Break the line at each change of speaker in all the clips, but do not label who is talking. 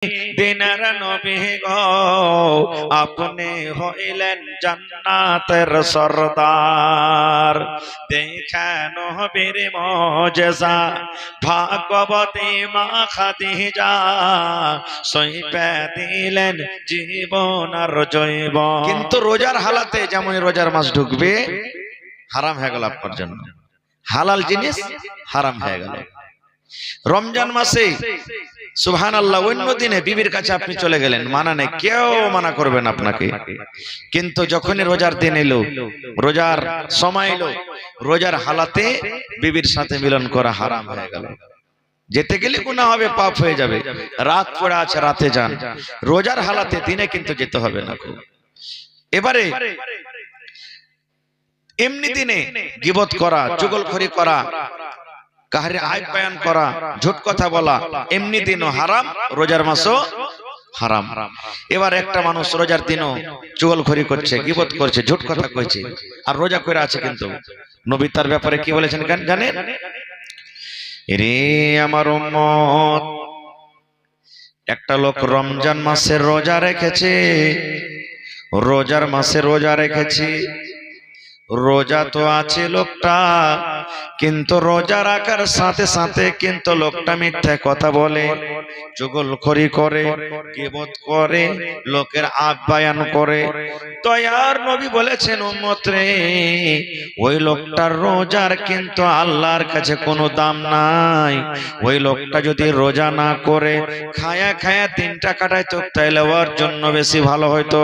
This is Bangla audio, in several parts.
দিনের নবী গো আপনি হইলেন জান্নাতের সরদার। দেখেন নবীর মুজিজা ভাগবতী মা খাদিজা সইপে দিলেন জীবন আর জৈবন। কিন্তু রোজার হালাতে যেমন রোজার মাস ঢুকবে হারাম হয়ে গেল আপনার জন্য, হালাল জিনিস হারাম হয়ে গেল। রমজান মাসে সুবহানাল্লাহ অন্য দিনে বিবির কাছে আপনি চলে গেলেন, মানা নেই, কেউ মানা করবেন আপনাকে। কিন্তু যখনই রোজার দিন এলো, রোজার সময় এলো, রোজার হালাতে বিবির সাথে মিলন করা হারাম হয়ে গেল। যেতে গেলে গুনাহ হবে, পাপ হয়ে যাবে। রাত পড়ে আছে, রাতে যান। রোজার হালাতে দিনে কিন্তু যেতে হবে না। এবারে এমনি দিনে গীবত করা, চুগলখড়ি করা, কাহারে আয় বয়ান করা, ঝুট কথা বলা এমনি দিনও হারাম, রোজার মাসও হারাম। এবার একটা মানুষ রোজার দিনও চুগলখড়ি করছে, গীবত করছে, ঝুট কথা কইছে, আর রোজা করে আছে। কিন্তু নবী তার ব্যাপারে কি বলেছেন জানেন? রে আমার উম্মত, একটা লোক রমজান মাসে রোজা রেখেছে, রোজার মাসে রোজা রেখেছে, রোজা তো আছে লোকটা, কিন্তু রোজা রাখার সাথে সাথে কিন্তু লোকটা মিথ্যা কথা বলে, চুগলখড়ি করে, গীবত করে, লোকের আপ্যায়ন করে। দয়ার নবী বলেছেন উম্মত রে, ওই লোকটার রোজার কিন্তু আল্লাহর কাছে কোনো দাম নাই। ওই লোকটা যদি রোজা না করে খায়া খায়া দিনটা কাটাইতো তাইলে ওর জন্য বেশি ভালো হইতো।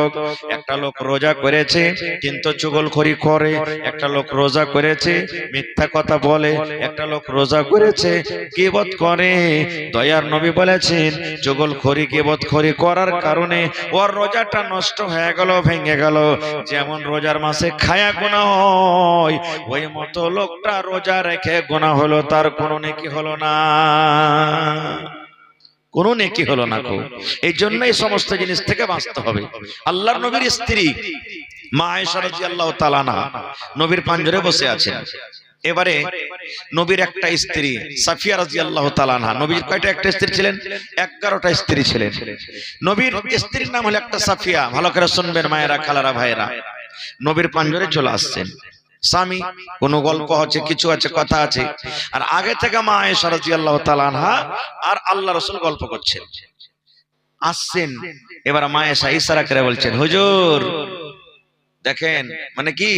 একটা লোক রোজা করেছে কিন্তু চুগলখড়ি করে, একটা লোক রোজা করেছে মিথ্যা কথা বলে, একটা লোক রোজা করেছে গীবত করে। দয়ার নবী বলেছেন চুগলখড়ি গীবতখড়ি করার কারণে ওর রোজাটা নষ্ট হয়ে গেল, ভেঙে গেল। যেমন রোজার মাসে খায়া গুনাহ হয়, ওই মতো লোকটা রোজা রেখে গুনাহ হলো, তার কোনো নেকি হলো না, কোনো নেকি হলো না। এই জন্য এই সমস্ত জিনিস থেকে বাঁচতে হবে। আল্লাহর নবীর স্ত্রী মা আয়েশা রাদিয়াল্লাহু তাআলা আনহা নবীর পাঞ্জরে বসে আছেন। এবারে নবীর একটা স্ত্রী সাফিয়া রাদিয়াল্লাহু তাআলা আনহা, নবীর কয়টা একটা স্ত্রী ছিলেন? 11টা স্ত্রী ছিলেন। নবীর স্ত্রীর নাম হলো একটা সাফিয়া। ভালো করে শুনবেন মায়েরা, খালারা, ভাইয়েরা। নবীর পাঞ্জরে চলে আসছেন স্বামী, কোনো গল্প হচ্ছে, কিছু আছে, কথা আছে, আর আগে থেকে মা আয়েশা রাদিয়াল্লাহু তাআলা আনহা আর আল্লাহ রাসূল গল্প করছেন। আসছেন, এবার মা আয়েশা ইশারা করে বলছেন, হুজুর দেখেন, মানে কি,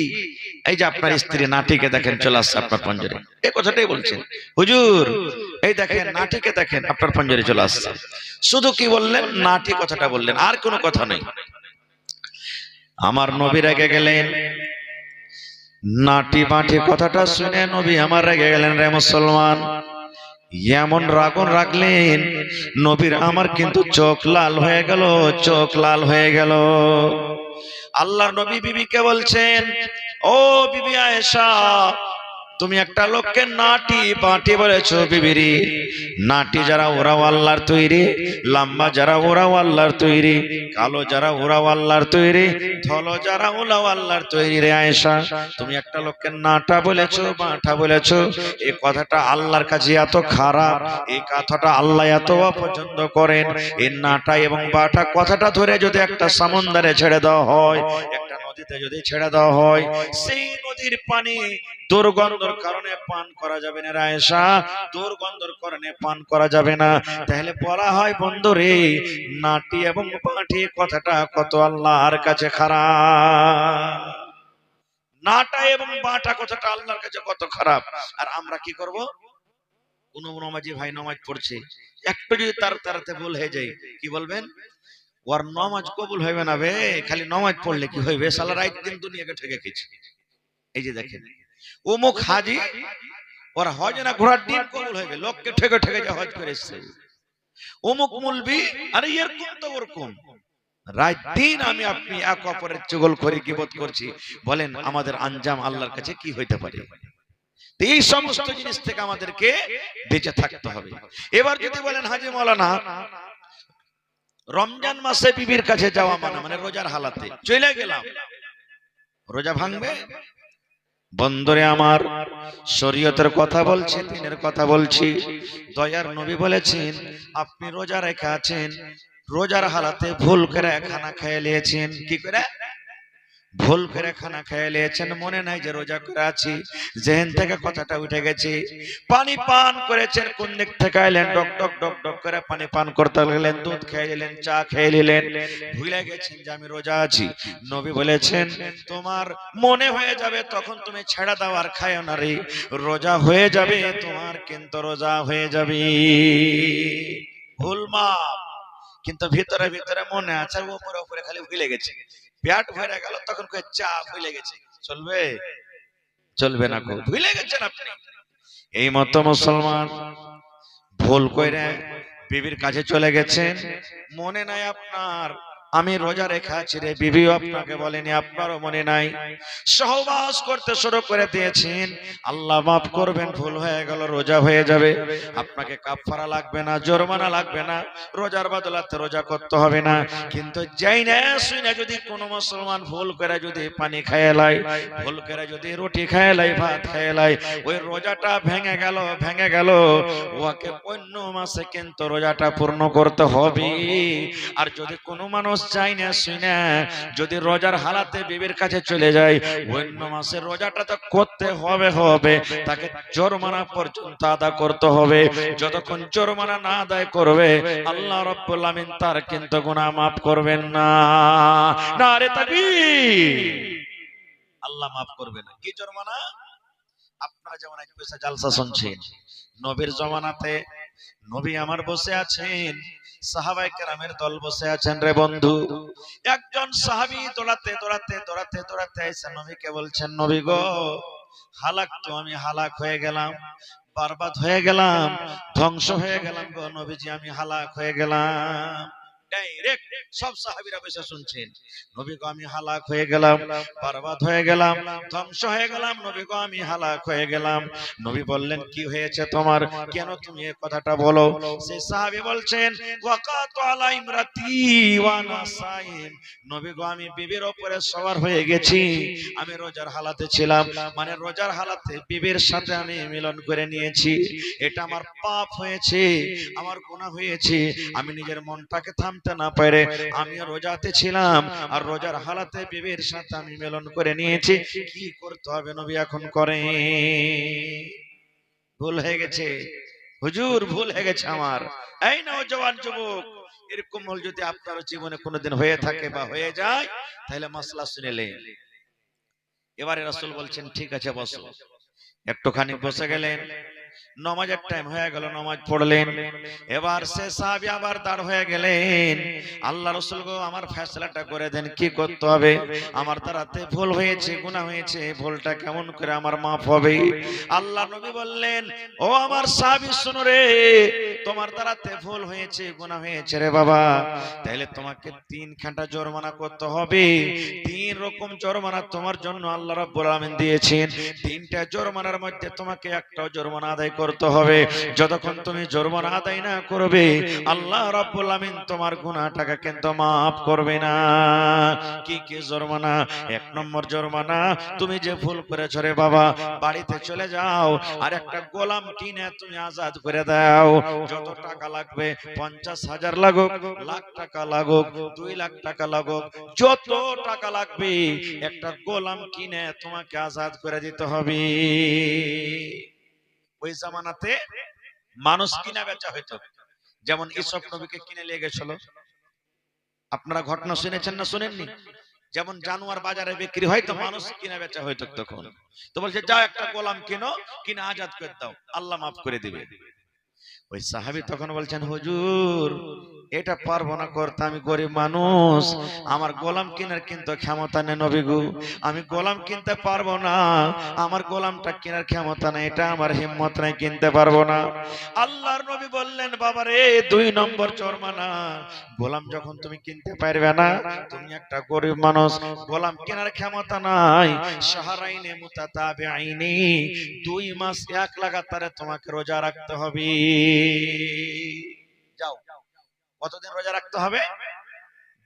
এই যে আপনার স্ত্রী নাটিকে দেখেন চলে আসছে আপনার পাঞ্জরে, এই কথাটাই বলছেন। হুজুর এই দেখেন নাটিকে দেখেন আপনার পাঞ্জরে চলে আসছে। শুধু কি বললেন? নাটি কথাটা বললেন, আর কোনো কথা নেই। আমার নবী রেগে গেলেন। নাটি বাটি কথাটা শুনে নবী আমার রেগে গেলেন। রে মুসলমান, এমন রাগুন রাখলেন নবীর আমার কিন্তু চোখ লাল হয়ে গেল, চোখ লাল হয়ে গেল। আল্লাহর নবী বিবিকে বলছেন, ও বিবি আয়েশা, তুমি একটা লোককে নাটি বাটি বলেছো। বিবিরি নাটি যারা ওরাও আল্লাহর তৈরি, লম্বা যারা ওরাও আল্লাহর তৈরি, কালো যারা ওরাও আল্লাহর তৈরি, ধলো যারা ওরাও আল্লাহর তৈরি। রে আয়েশা, তুমি একটা লোককে নাটা বলেছো, বাঁটা বলেছো, এই কথাটা আল্লাহর কাছে এত খারাপ, এই কথাটা আল্লাহ এত অপছন্দ করেন। এই নাটা এবং বাটা কথাটা ধরে যদি একটা সমুদ্রে ছেড়ে দেওয়া হয়, একটা নদীতে যদি ছেড়ে দেওয়া হয়, সেই নদীর পানি দুর্গন্ধের কারণে পান করা যাবে না। আয়েশা, দুর্গন্ধের কারণে পান করা যাবে না। তাহলে বলা হয় বন্ধুরে, নাটি এবং বাটি কথাটা কত আল্লাহর কাছে খারাপ। নাটা এবং বাটা কথাটা আল্লাহর কাছে কত খারাপ। আর আমরা কি করব? কোন নমাজি ভাই নামাজ পড়ছে, একটু যদি তার তারাতে ভুল হয়ে যায়, কি বলবেন? ওর নামাজ কবুল হইবে না বে, খালি নামাজ পড়লে কি হইবে, শালা রাত দিন দুনিয়াকে ঠকে গেছে। এই যে দেখেন অমুক হাজি, ওর হজ না ঘোড়ার দিন কবুল হইবে, লোককে ঠেকে ঠেকে যে হজ করে এসছে। অমুক মুলবি, আরে এরকম তো ওরকম, রাত দিন আমি আপনি এক অপরের চুগলখড়ি গীবত করছি। বলেন আমাদের আঞ্জাম আল্লাহর কাছে কি হইতে পারে? এই সমস্ত জিনিস থেকে আমাদেরকে বেঁচে থাকতে হবে। এবার যদি বলেন হাজি মাওলানা, রমজান মাসে বিবির কাছে যাওয়া মানে রোজার হালাতে চলে গেলাম, রোজা ভাঙবে? বন্ধুরে আমার, শরীয়তের কথা বলছি, দিনের কথা বলছি। দয়ার নবী বলেছেন, আপনি রোজা রেখে আছেন, রোজার হালাতে ভুল করে খানা খেয়ে নিয়েছেন। কি করে? ভুল করে খানা খেয়ে নিয়েছেন, মনে নাই যে রোজা করে আছি, জেহেন থেকে কথাটা উঠে গেছে। পানি পান করেছেন, কোন দিক থেকে এলেন, ডক ডক ডক ডক করে পানি পান করতে লাগলেন, দুধ খেয়ে নিলেন, চা খেয়ে নিলেন, ভুলে গেছেন যে আমি রোজা আছি। নবী বলেছেন, তোমার মনে হয়ে যাবে তখন তুমি ছেড়ে দাও আর খায়ও না রে, রোজা হয়ে যাবে তোমার, কিন্তু রোজা হয়ে যাবে। ভুল মাপ, কিন্তু ভিতরে ভিতরে মনে আছে, উপরে উপরে খালি ভুলে গেছে, পেট ভরে গেল তখন কই চা ভুলে গেছে। চলবে? চলবে না, খুব ভুলে গেছেন আপনি। এই মতো মুসলমান ভুল কইরে বিবির কাছে চলে গেছেন, মনে নাই আপনার আমি রোজা রেখে আছি রে, বিবিও আপনাকে বলেনি, আপনারও মনে নাই, সহবাস করতে শুরু করে দিয়েছেন। আল্লাহ মাফ করবেন, ভুল হয়ে গেল, রোজা হয়ে যাবে, আপনাকে কাফারা লাগবে না, জরিমানা লাগবে না, রোজার বদলাতে রোজা করতে হবে না। কিন্তু যাই না শুনে যদি কোনো মুসলমান ভুল করে যদি পানি খেয়ে লাই, ভুল করে যদি রুটি খেয়ে লাই, ভাত খেয়ে লাই, ওই রোজাটা ভেঙে গেল, ভেঙে গেল, ওকে অন্য মাসে কিন্তু রোজাটা পূর্ণ করতে হবে। আর যদি কোনো মানুষ চাই না শুনে যদি রোজার হালাতে বিবির কাছে চলে যায়, অন্য মাসে রোজাটা তো করতে হবে, হবে তাকে জরিমানা পর্যন্ত আদা করতে হবে। যতক্ষণ জরিমানা না আদায় করবে, আল্লাহ রাব্বুল আমিন তার কিন্তু গুনাহ মাফ করবেন না। নারে তাকবীর! আল্লাহ মাফ করবে না। কি জরিমানা? আপনারা যেমন এক পয়সা জালসা শুনছেন, নবীর জমানাতে নবী আমার বসে আছেন, সাহাবায়ে কেরামের দল বসে আছেন রে বন্ধু। একজন সাহাবী দৌড়াতে দৌড়াতে দৌড়াতে দৌড়াতে এসে নবীকে বলছেন, নবী গো, হালাক তো আমি হালাক হয়ে গেলাম, বরবাদ হয়ে গেলাম, ধ্বংস হয়ে গেলাম গো নবীজি, আমি হালাক হয়ে গেলাম। ডাইরেক্ট সব সাহাবীরা বসে শুনছেন, নবী গো আমি হালাক হয়ে গেলাম, বরবাদ হয়ে গেলাম, ধ্বংস হয়ে গেলাম, নবী গো আমি হালাক হয়ে গেলাম। নবী বললেন, কি হয়েছে তোমার, কেন তুমি এই কথাটা বলো? সেই সাহাবী বলছেন, ওয়াকাতু আলা ইমরাতি ওয়া আনা সাইম, নবী গো আমি বিবির উপরে সওয়ার হয়ে গেছি, আমি রোজার হালাতে ছিলাম, মানে রোজার হালাতে বিবির সাথে আমি মিলন করে নিয়েছি, এটা আমার পাপ হয়েছে, আমার গুনাহ হয়েছে। আমি নিজের মনটাকে থামতে না পারে আমি রোজাতে ছিলাম, আর রোজার হালাতে বিবির সাথে আমি মিলন করে নিয়েছি, কি করতে হবে নবী এখন করে? ভুল হয়ে গেছে হুজুর, ভুল হয়ে গেছে আমার। এই নওজোয়ান যুবক, এরকম ভুল যদি আপনার জীবনে কোনোদিন হয়ে থাকে বা হয়ে যায়, তাহলে মাসলা শুনেলেন। এবারে রাসূল বলছেন, ঠিক আছে বসো। একটুখানি বসে গেলেন, নামাজের টাইম হয়ে গেল, নামাজ পড়লেন। এবার সে সাহাবী আবার দাঁড় হয়ে গেলেন, আল্লাহ রাসূল গো আমার ফয়সালাটা করে দেন, কি করতে হবে? আমার দ্বারাতে ভুল হয়েছে, গুনাহ হয়েছে, ভুলটা কেমন করে আমার মাফ হবে? আল্লাহ নবী বললেন, ও আমার সাহাবী শোনো রে, তোমার দ্বারাতে ভুল হয়েছে, গুনাহ হয়েছে রে বাবা, তাহলে তোমাকে 3 খাঁটা জরিমানা করতে হবে। 3 রকম জরিমানা তোমার জন্য আল্লাহ রাব্বুল আলামিন দিয়েছেন। 3টা জরিমানার মধ্যে তোমাকে একটা জরিমানা আদায় করতে হবে। যতক্ষণ তুমি জরিমানা আদায় না করবে, আল্লাহ রাব্বুল আমিন তোমার গুনাহটাকে কিন্তু maaf করবে না। কি কি জরিমানা? 1 নম্বর জরিমানা, তুমি যে ভুল করেছো রে বাবা, বাড়িতে চলে যাও আর একটা গোলাম কিনে তুমি আজাদ করে দাও। যত টাকা লাগবে, 50,000 লাগুক, লাখ টাকা লাগুক, 2 লাখ টাকা লাগুক, যত টাকা লাগবে, একটা গোলাম কিনে তোমাকে আজাদ করে দিতে হবে। ওই জামানাতে মানুষ কিনা বেচা হইতো, যেমন ইসব নবীকে কিনে নিয়ে গেছিল। আপনারা ঘটনা শুনেছেন না শুনেননি? যেমন জানোয়ার বাজারে বিক্রি হয়, তো মানুষ কিনা বেচা হইতো তখন। তো বলছে, যাও একটা গোলাম কিনো, কিনে আজাদ করে দাও, আল্লাহ মাফ করে দিবে। ওই সাহাবী তখন বলছেন, হুজুর এটা পারবো না করতে, আমি গরিব মানুষ, আমার গোলাম কেনার কিন্তু ক্ষমতা নেই নবী গো, আমি গোলাম কিনতে পারবো না, আমার গোলামটা কেনার ক্ষমতা নেই, এটা আমার হিম্মত নাই, কিনতে পারবো না। আল্লাহর নবী বললেন, বাবারে 2 নম্বর জরিমানা, গোলাম যখন তুমি কিনতে পারবে না, তুমি একটা গরিব মানুষ, গোলাম কেনার ক্ষমতা নাই, শাহরাইনে মুতাতাবিআইনি, 2 মাস এক লাগাতারে তোমাকে রোজা রাখতে হবে। যাও, কতদিন রোজা রাখতে হবে?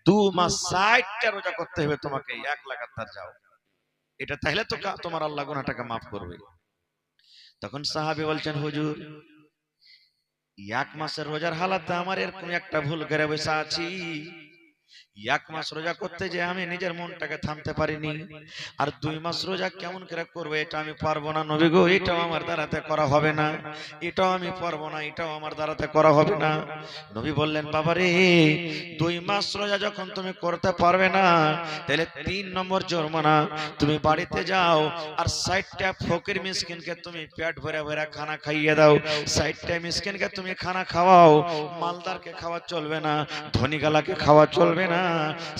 2 মাস 60টা রোজা করতে হবে তোমাকে এক লাগাতার। যাও, এটা তাহলে তো তোমার আল্লাহ গুনাহটাকে মাফ করবে। তখন সাহাবী বলছেন, হুজুর এক মাসের রোজার হালাতে আমার এরকম একটা ভুল করে বসে আছি, এক মাস রোজা করতে যে আমি নিজের মনটাকে থামতে পারিনি, আর 2 মাস রোজা কেমন করে করবো এটা আমি পারবো না নবী গো, এটাও আমার দ্বারাতে করা হবে না, এটাও আমি পারবো না, এটাও আমার দ্বারাতে করা হবে না। নবী বললেন, বাবা রে 2 মাস রোজা যখন তুমি করতে পারবে না, তাহলে 3 নম্বর জরিমানা, তুমি বাড়িতে যাও আর 60টা ফকির মিসকিনকে তুমি পেট ভরে ভরে খানা খাইয়ে দাও। 60টা মিসকিনকে তুমি খানা খাওয়াও, মালদারকে খাওয়া চলবে না, ধনীগালাকে খাওয়া চলবে না,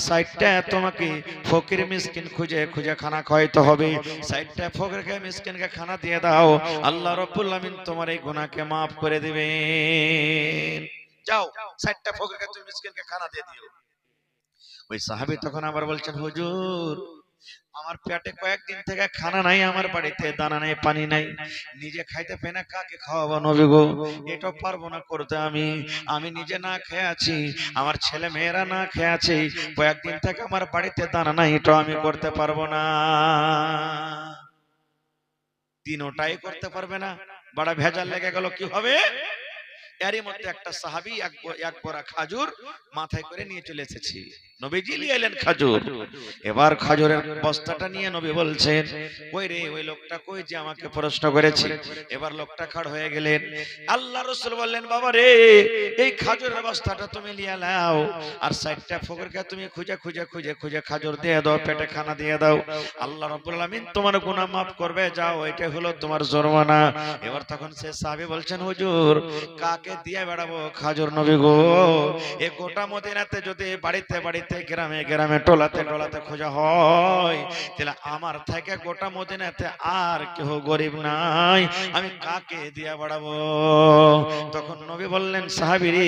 60টা তোমাকে ফকির মিসকিন খুঁজে খুঁজে খানা খাওয়াইতে হবে। 60টা ফকিরকে মিসকিনকে খানা দিয়ে দাও, আল্লাহ রাব্বুল আমিন তোমার এই গুনাহকে maaf করে দিবেন। যাও 60টা ফকিরকে তুমি মিসকিনকে খানা দিয়ে দিও। ওই সাহাবী তখন আবার বলছেন, হুজুর আমার পেটে কয়েকদিন থেকে খানা নাই, আমার বাড়িতে দানা নাই, পানি নাই, নিজে খাইতে পেয়ে না কাকে খাওয়াবো নবী গো, এটা পারবো না করতে। আমি নিজে না খেয়ে আছি, আমার ছেলে মেয়েরা না খেয়ে আছে, কয়েকদিন থেকে আমার বাড়িতে দানা নাই, এটা আমি করতে পারবো না। দিনটাই করতে পারবে না, বড় ভেজাল লেগে গেল, কি হবে? এরই মধ্যে একটা সাহাবী এক বড়া খাজুর মাথায় করে নিয়ে চলে এসেছে, নবীজি নিয়ে এলেন খাজুর। এবার খাজুরের বস্তাটা নিয়ে নবী বলছেন, ওই রে ওই লোকটা কই যে আমাকে প্রশ্ন করেছে। এবার লোকটা খাড় হয়ে গেলেন। আল্লাহ রাসূল বললেন, বাবা রে এই খাজুরের বস্তাটা তুমি নিয়ে নাও, আর 60টা ফকিরকে তুমি খুঁজে খুঁজে খুঁজে খুঁজে খাজুর দিয়ে দাও, পেটে খানা দিয়ে দাও, আল্লাহ রাব্বুল আমিন তোমার গুনাহ maaf করবে, যাও এটা হলো তোমার জরিমানা। এবার তখন সে সাহাবী বলছেন, হুজুর কাকে দিয়ে বেড়াবো খাজুর নবী গো, এ গোটা মদিনাতে যদি বাড়িতে বাড়িতে গ্রামে গ্রামে টোলাতে টোলাতে খোঁজা হয়, তাহলে আমার থেকে গোটা মদিনাতে আর কেউ গরিব নাই, আমি কাকে দিয়ে বেড়াবো? তখন নবী বললেন, সাহাবীরে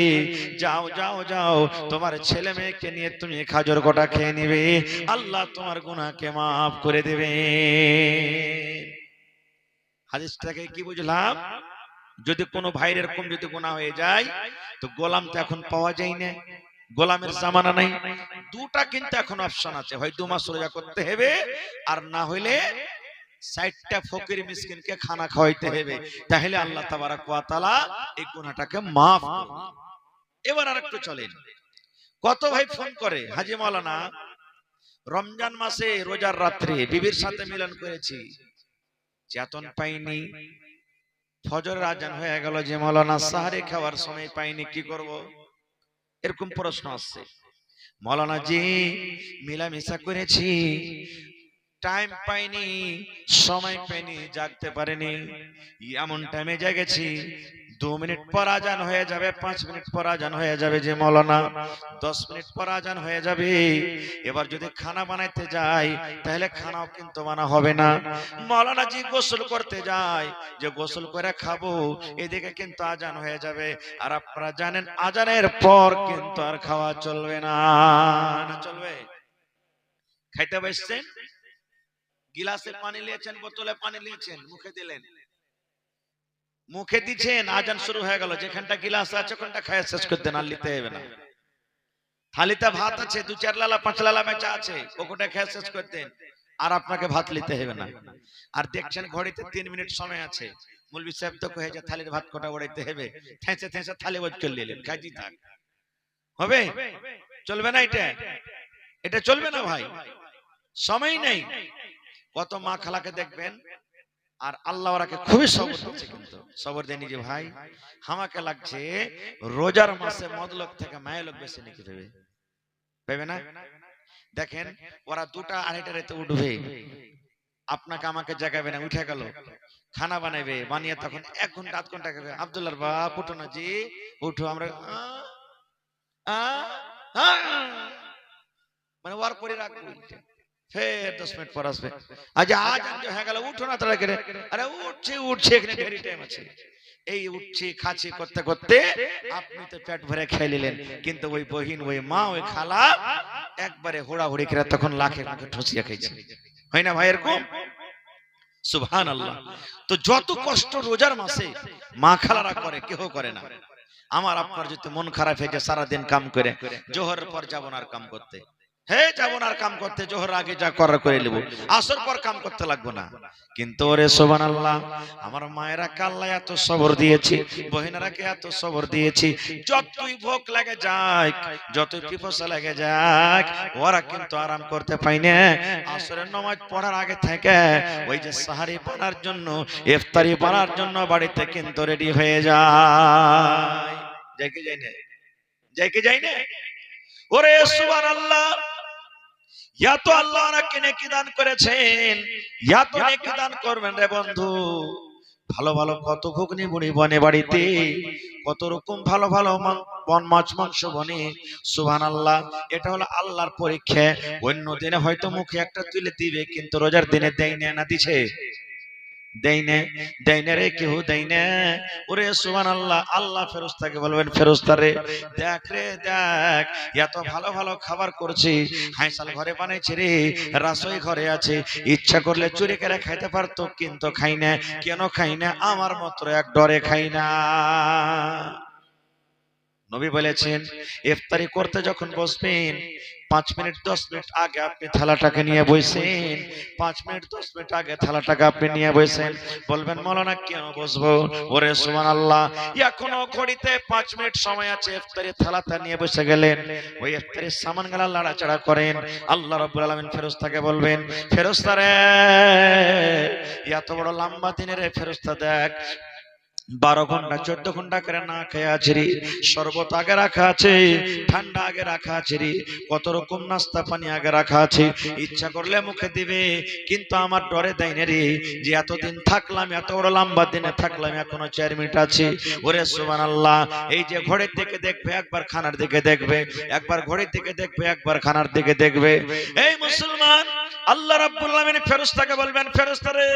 যাও যাও যাও, তোমার ছেলে মেয়েকে নিয়ে তুমি খাজুর গোটা খেয়ে নিবে, আল্লাহ তোমার গুনাহকে maaf করে দেবে। হাদিস থেকে কি বুঝলাম? যদি কোনো ভাইয়ের এরকম যদি গুনাহ হয়ে যায়, তো গোলাম তো এখন পাওয়া যায় না, গোলামের জামানা নাই, দুটা কিন্তু এখন অপশন আছে, হয় 2 মাস রোজা করতে হবে, আর না হইলে 60টা ফকির মিসকিনকে খানা খাওয়াইতে হবে, তাহলে আল্লাহ তাবারক ওয়া তাআলা এই গুনাহটাকে maaf করবে। এবার আরেকটু চলেন, কত ভাই ফোন করে, হাজী মাওলানা রমজান মাসে রোজার রাত্রে বিবির সাথে মিলন করেছি, চেতন পাইনি, ফজরের আজান হয়ে গেল, যে মাওলানা সাহারি খাওয়ার সময় পাইনি, কি করব? এরকম প্রশ্ন আসছে। মাওলানা জি মিলামিশা করেছি, টাইম পাইনি, সময় পাইনি, জাগতে পারিনি, এমন টাইমে জেগেছি 2 মিনিট পর আজান হয়ে যাবে, 5 মিনিট পর আজান হয়ে যাবে, যে মাওলানা 10 মিনিট পর আজান হয়ে যাবে, এবার যদি খানা বানাইতে যাই তাহলে খানাও কিন্তু বানা হবে না। মাওলানা জি গোসল করতে যাই, যে গোসল করে খাবো, এদিকে কিন্তু আজান হয়ে যাবে, আর আপনারা জানেন আজানের পর কিন্তু আর খাওয়া চলবে না। না চলবে? খাইতে বসছেন, গিলাসে পানি নিয়েছেন, বোতলে পানি নিয়েছেন, মুখে দিলেন, মুখে দিচ্ছেন, আজান শুরু হয়ে গেল, যেখানটা গিলাস আছে ওখানটা খায় শেষ করে দেন, আর নিতে হবে না। থালিতে ভাত আছে, 2-4 লালা 5 লালা মেচা আছে, ওটা খেয়ে শেষ করে দেন, আর আপনাকে ভাত নিতে হবে না। আর দেখছেন ঘড়িতে 3 মিনিট সময় আছে, মৌলভী সাহেব তো কহে যে থালির ভাত কটা ওড়াইতে হবে, ঠেঁসে ঠেঁসে থালি ওই চলে এলেন, খাইজি থাক, হবে? চলবে না, এটা চলবে না ভাই, সময় নেই। কত মা খালাকে দেখবেন, আর আল্লাহ ওরাকে খুবই সবর দিচ্ছে, কিন্তু সবর দেয়নি, যে ভাই আমাকে লাগছে রোজার মাসে মদলোক থেকে মায়েলোক বেশি নাকি ভেবে না। দেখেন ওরা 2টা 2:30টা রাতে উঠবে, আপনাকে আমাকে জাগাবে না, উঠে গেল, খানা বানাবে, বানিয়ে তখন 1 ঘন্টা 8 ঘন্টা খাবে, আব্দুল্লাহর বাপ উঠো না জি, উঠো, আমরা মানে ওর পরে রাখবো, ফের 10 মিনিট পর আসবে, আজ আজান হয়ে গেল, উঠো না তারা করে, আরে উঠছে এখানে ঢেরি টাইম আছে, এই উঠছি খাচ্ছি করতে করতে আপনি তো পেট ভরে খেয়ে নিলেন, কিন্তু ওই বহিন ওই মা ওই খালা একবারে হুড়াহুড়ি করে তখন লাখে মুখে ঠসিয়া খাইছে, হয় না ভাই এরকম? সুবহানাল্লাহ। তো যত কষ্ট রোজার মাসে মা খালারা করে, কেউ করে না। আমার আপনার যদি মন খারাপ হয়ে যায়, সারাদিন কাম করে জোহরের পর যাব না আর কাম করতে, হে যাবো না আর কাম করতে, জোহর আগে যা করার করে নেবো, আসর পর কাম করতে লাগবো না। কিন্তু ওরে সুবহানাল্লাহ, আমার মায়েরা কাল্লা এত সবর দিয়েছি, বহিনারাকে এত সবর দিয়েছি, যতই ভোগ লাগে যাক, যতই পিপাসা লাগে যাক, ওরা কিন্তু আরাম করতে পাই না। আসরের নামাজ পড়ার আগে থেকে ওই যে সাহারি বানার জন্য, ইফতারি বানার জন্য বাড়িতে কিন্তু রেডি হয়ে যায়। যাই কি যাই না, যাই কি যাই না। ওরে সুবহানাল্লাহ, ইয়া তো আল্লাহ ওনাকে নেকি দান করেছেন, ইয়া তো নেকি দান করবেন রে বন্ধু। ভালো ভালো কত ঘুগনি বুড়ি বনে বাড়িতে, কত রকম ভালো ভালো বন মাছ মাংস বনে। সুবহানাল্লাহ, এটা হলো আল্লাহর পরীক্ষা। অন্য দিনে হয়তো মুখে একটা তুলে দিবে, কিন্তু রোজার দিনে দেয় না, দিছে দেয় না, দেয় না রে, কেউ দেয় না। ওরে সুবহানাল্লাহ, আল্লাহ ফেরেশতাকে বলবেন, ফেরেশতা রে দেখ রে দেখ, এত ভালো ভালো খাবার করছি, হাইসাল ঘরে বানাইছি রে, রাসোই ঘরে আছে, ইচ্ছা করলে চুরি করে খাইতে পারতো, কিন্তু খাই না। কেন খাই না? আমার মাত্র এক ডরে খাই না। নবী বলেছেন, ইফতারি করতে যখন বসবেন 5 মিনিট 10 মিনিট আগে আপনি থালাটাকে নিয়ে বসেন, 5 মিনিট 10 মিনিট আগে থালাটাকে আপনি নিয়ে বসেন। বলবেন মাওলানা কেন বসবো? ওরে সুবহানাল্লাহ, এখনো ঘড়িতে 5 মিনিট সময় আছে, ইফতারি থালাটা নিয়ে বসে গেলেন, ওই ইফতারির সামানগুলো লাড়াচাড়া করেন। আল্লাহ রাব্বুল আলামিন ফেরেশতাকে বলবেন, ফেরেশতা রে, এত বড় লম্বা দিনের ফেরেশতা দেখ, 12 ঘন্টা 14 ঘন্টা করে না খেয়ে আছে রে, শরবত আগে রাখা আছে, ঠান্ডা আগে রাখা আছে রে, কত রকম নাস্তা পানি আগে রাখা আছে, ইচ্ছা করলে মুখে দিবে, কিন্তু আমার ডরে দেয় না রে, যে এতদিন থাকলাম, এত বড় লম্বা দিনে থাকলাম, এখনো 4 মিনিট আছে। ওরে সুবহানাল্লাহ, এই যে ঘড়ির দিকে দেখবে, একবার খানার দিকে দেখবে, একবার ঘড়ির দিকে দেখবে, একবার খানার দিকে দেখবে। এই মুসলমান, আল্লাহ রাব্বুল আলামিন ফেরেশতাকে বলবেন, ফেরেশতা রে,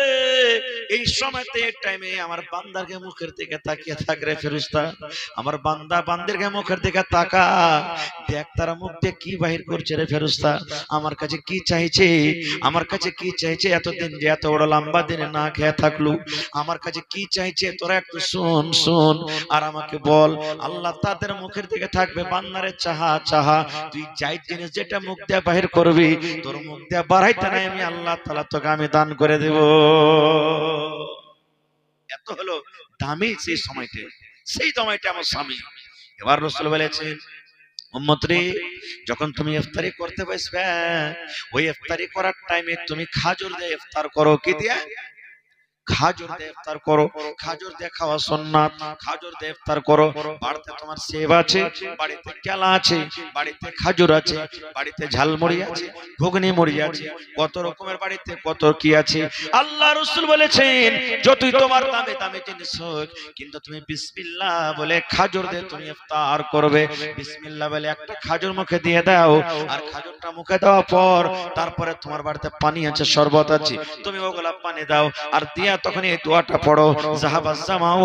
এই সময়তে এই টাইমে আমার বান্দারকে মুখের দিকে তাকিয়ে থাক রে ফেরেশতা, আমার বান্দা বান্দিরকে মুখের দিকে তাকা, দেখ তারা মুখ দিয়ে কি বাহির করছে রে ফেরেশতা, আমার কাছে কি চাইছে, আমার কাছে কি চাইছে, এতদিন যে এত বড় লম্বা দিনে না খেয়ে থাকলো, আমার কাছে কি চাইছে তোরা একটু শুন শুন আর আমাকে বল। আল্লাহ তাদের মুখের দিকে থাকবে, বান্দারে চাহা চাহা, তুই যাই জিনিস যেটা মুখ দিয়ে বাহির করবি, তোর মুখ দিয়ে বাড়াইতে নাই, আমি আল্লাহ তাআলা তোকে আমি দান করে দেব। এত হলো দামি সেই সময়টা, সেই সময়টা আমার স্বামী। এবার রাসূল বলেছেন, উম্মত রে, যখন তুমি ইফতারি করতে বসবে, ওই ইফতারি করার টাইমে তুমি খাজুর দিয়ে ইফতার করো। কি দিয়ে? খাজুর দিয়ে ইফতার করো। খাজুর দিয়ে খাওয়া সুন্নাত, খাজুর দিয়ে ইফতার করো। বাড়িতে তোমার সেব আছে, বাড়িতে কেলা আছে, বাড়িতে খাজুর আছে, বাড়িতে ঝালমুড়ি আছে, ঘুগনি মুড়ি আছে, কত রকমের বাড়িতে কত কি আছে। আল্লাহ রাসূল বলেছেন, যতই তোমার দামে দামে জিনিস হোক, কিন্তু তুমি বিসমিল্লাহ বলে খাজুর দিয়ে তুমি ইফতার করবে। বিসমিল্লাহ বলে একটা খাজুর মুখে দিয়ে দাও, আর খাজুরটা মুখে দেওয়ার পর তারপরে তোমার বাড়িতে পানি আছে, শরবত আছে, তুমি ওগুলা পানি দাও, আর দিয়া তখন এই দোয়াটা পড়ো, যাহাবাজ জামাউ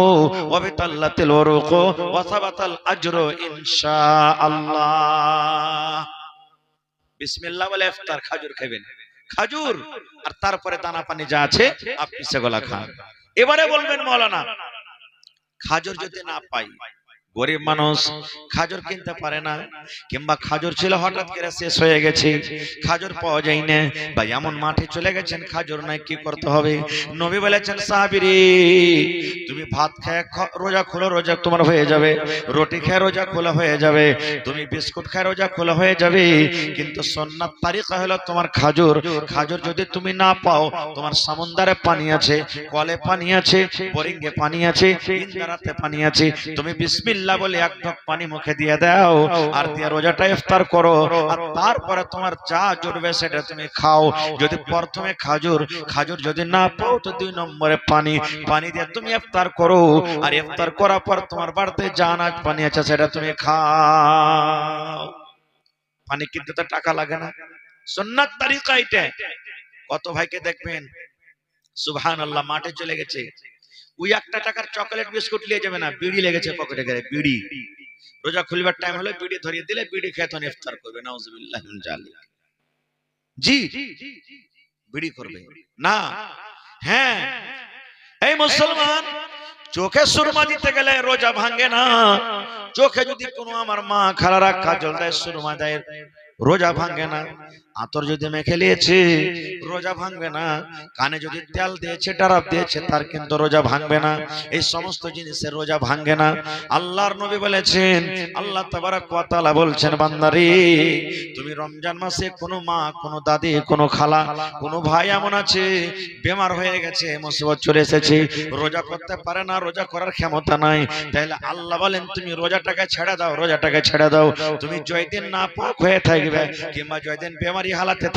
ওয়া বিতাল্লাতিল উরুকু ওয়া সাবাতাল আজরু ইনশাআল্লাহ। বিসমিল্লাহ বলে ইফতার খাজুর খাবেন, খাজুর, আর তারপরে দানা পানি যা আছে আপনি সেগুলা খান। এবারে বলবেন মাওলানা, খাজুর যদি না পাই, গরিব মানুষ খাজুর কিনতে পারে না, কিংবা খাজুর ছিল হঠাৎ করে শেষ হয়ে গেছে, খাজুর পাওয়া যায় না, বা এমন মাঠে চলে গেছেন খাজুর নাই, কি করতে হবে? নবী বলেছেন, সাহাবীরে, তুমি ভাত খেয়ে রোজা খোলো, রোজা তোমার হয়ে যাবে, রুটি খেয়ে রোজা খোলা হয়ে যাবে, তুমি বিস্কুট খেয়ে রোজা খোলা হয়ে যাবে, কিন্তু সুন্নাত তারিকা হলো তোমার খাজুর। খাজুর যদি তুমি না পাও, তোমার সমুদ্রে পানি আছে, কলে পানি আছে, বোরিংয়ে পানি আছে, ইন্দারাতে পানি আছে, তুমি বিসমিল্লাহ বলে এক ঢোক পানি মুখে দিয়ে দাও, আর দিয়ে রোজাটা ইফতার করো, আর তারপরে তোমার যা জুটবে সেটা তুমি খাও। যদি প্রথমে খাজুর, খাজুর যদি না পাও তো 2 নম্বরে পানি, পানি দিয়ে তুমি ইফতার করো, আর ইফতার করার পর তোমার বাড়িতে যা আনাজ পানি আছে সেটা তুমি খাও। পানি কিনতে তো টাকা লাগে না, সুন্নাত তরিকা এটা। কত ভাইকে দেখবেন সুবহানাল্লাহ মাঠে চলে গেছে, ওই 1 টাকার চকলেট বিস্কুট নিয়ে যাবে না, বিড়ি লেগেছে পকেটে করে, বিড়ি, রোজা খুলবার টাইম হলে বিড়ি ধরিয়ে দিলে বিড়ি খেয়ে তখন ইফতার করবে, নাউজুবিল্লাহ মিন জালিক। জি, বিড়ি করবে না। হ্যাঁ, এই মুসলমান, চোখে সুরমা দিতে গেলে রোজা ভাঙে না। চোখে যদি কোনো আমার মা খালারা কাজল দেয়, সুরমা দেয়, রোজা ভাঙে না। আতর যদি মেখে নিয়েছে রোজা ভাঙবে না। কানে যদি তেল দিয়েছে ডারাপ দিয়েছে তার কিন্তু রোজা ভাঙবে না। এই সমস্ত জিনিসের রোজা ভাঙে না। আল্লাহর নবী বলেছেন, আল্লাহ তাবারক ওয়া তাআলা বলছেন, বান্দারে তুমি রমজান মাসে কোনো মা, কোনো দাদি, কোনো খালা, কোনো ভাই এমন আছে বেমার হয়ে গেছে, মুসিবত চলে এসেছে, রোজা করতে পারে না, রোজা করার ক্ষমতা নাই, তাহলে আল্লাহ বলেন তুমি রোজাটাকে ছেড়ে দাও, রোজাটাকে ছেড়ে দাও। তুমি জয়দিন না পাক হয়ে থাকবে কিংবা জয়দিন বেমারি হালাতে